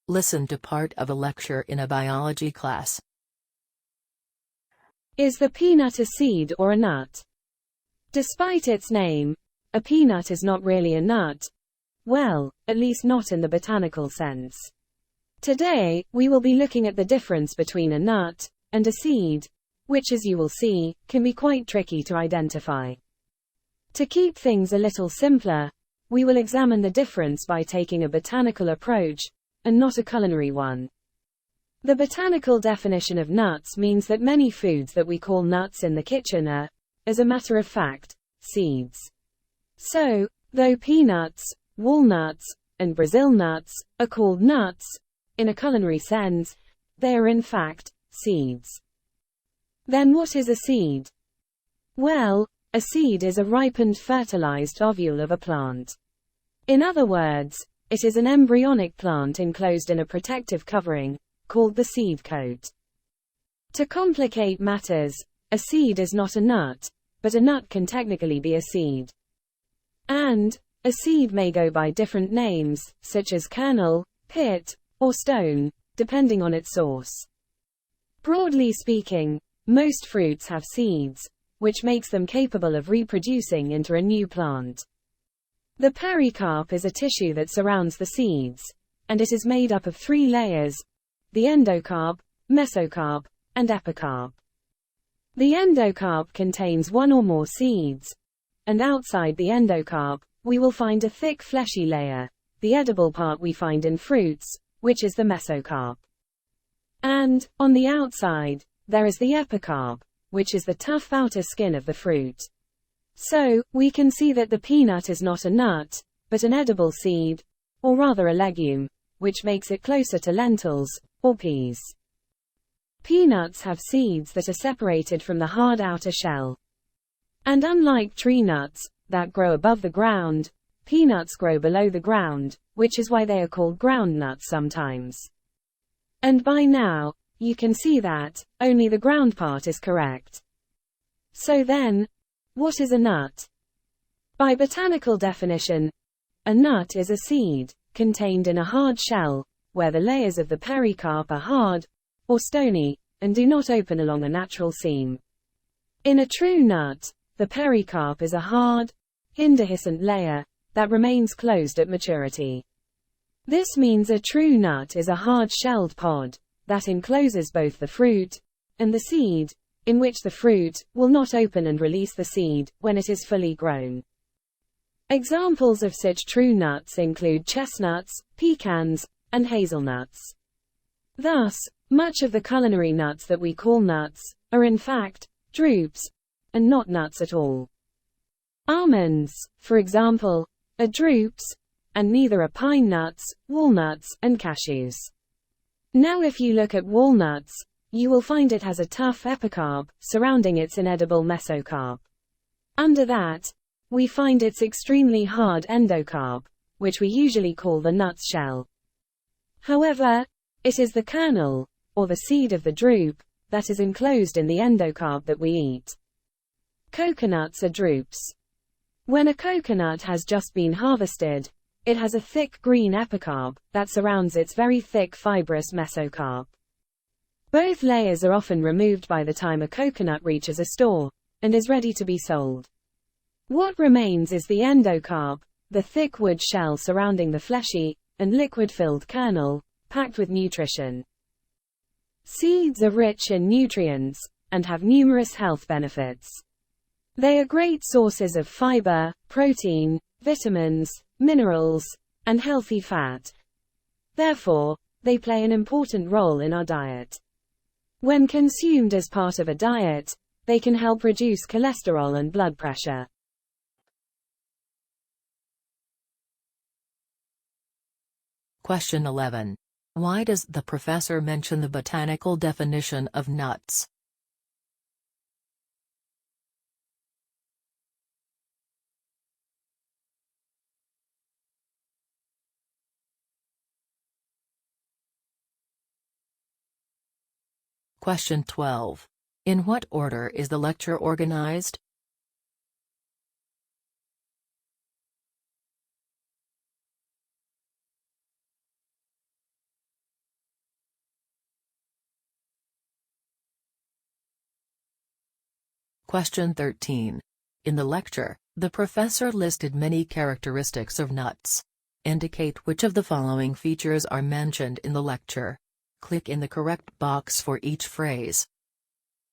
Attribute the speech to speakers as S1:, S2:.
S1: Listen to part of a lecture in a biology class.
S2: Is the peanut a seed or a nut? Despite its name, a peanut is not really a nut. Well, at least not in the botanical sense. Today, we will be looking at the difference between a nut and a seed, which, as you will see, can be quite tricky to identify. To keep things a little simpler, we will examine the difference by taking a botanical approach, and not a culinary one. The botanical definition of nuts means that many foods that we call nuts in the kitchen are, as a matter of fact, seeds. So, though peanuts, walnuts, and Brazil nuts are called nuts, in a culinary sense, they are in fact seeds. Then what is a seed? Well, a seed is a ripened fertilized ovule of a plant. In other words, it is an embryonic plant enclosed in a protective covering, called the seed coat. To complicate matters, a seed is not a nut, but a nut can technically be a seed. And a seed may go by different names, such as kernel, pit, or stone, depending on its source. Broadly speaking, most fruits have seeds, which makes them capable of reproducing into a new plant. The pericarp is a tissue that surrounds the seeds, and it is made up of 3 layers: the endocarp, mesocarp, and epicarp. The endocarp contains 1 or more seeds, and outside the endocarp, we will find a thick fleshy layer, the edible part we find in fruits, which is the mesocarp. And, on the outside, there is the epicarp, which is the tough outer skin of the fruit. So, we can see that the peanut is not a nut, but an edible seed, or rather a legume, which makes it closer to lentils, or peas. Peanuts have seeds that are separated from the hard outer shell. And unlike tree nuts, that grow above the ground, peanuts grow below the ground, which is why they are called ground nuts sometimes. And by now, you can see that only the ground part is correct. So then, what is a nut? By botanical definition, a nut is a seed, contained in a hard shell, where the layers of the pericarp are hard, or stony, and do not open along a natural seam. In a true nut, the pericarp is a hard, indehiscent layer, that remains closed at maturity. This means a true nut is a hard-shelled pod, that encloses both the fruit and the seed, in which the fruit will not open and release the seed when it is fully grown. Examples of such true nuts include chestnuts, pecans, and hazelnuts. Thus, much of the culinary nuts that we call nuts are in fact drupes, and not nuts at all. Almonds, for example, are drupes, and neither are pine nuts, walnuts, and cashews. Now if you look at walnuts, you will find it has a tough epicarp surrounding its inedible mesocarp. Under that, we find its extremely hard endocarp, which we usually call the nut's shell. However, it is the kernel, or the seed of the drupe, that is enclosed in the endocarp that we eat. Coconuts are drupes. When a coconut has just been harvested, it has a thick green epicarp that surrounds its very thick fibrous mesocarp. Both layers are often removed by the time a coconut reaches a store and is ready to be sold. What remains is the endocarp, the thick wood shell surrounding the fleshy and liquid-filled kernel, packed with nutrition. Seeds are rich in nutrients and have numerous health benefits. They are great sources of fiber, protein, vitamins, minerals, and healthy fat. Therefore, they play an important role in our diet. When consumed as part of a diet, they can help reduce cholesterol and blood pressure.
S1: Question 11. Why does the professor mention the botanical definition of nuts? Question 12. In what order is the lecture organized? Question 13. In the lecture, the professor listed many characteristics of nuts. Indicate which of the following features are mentioned in the lecture. Click in the correct box for each phrase.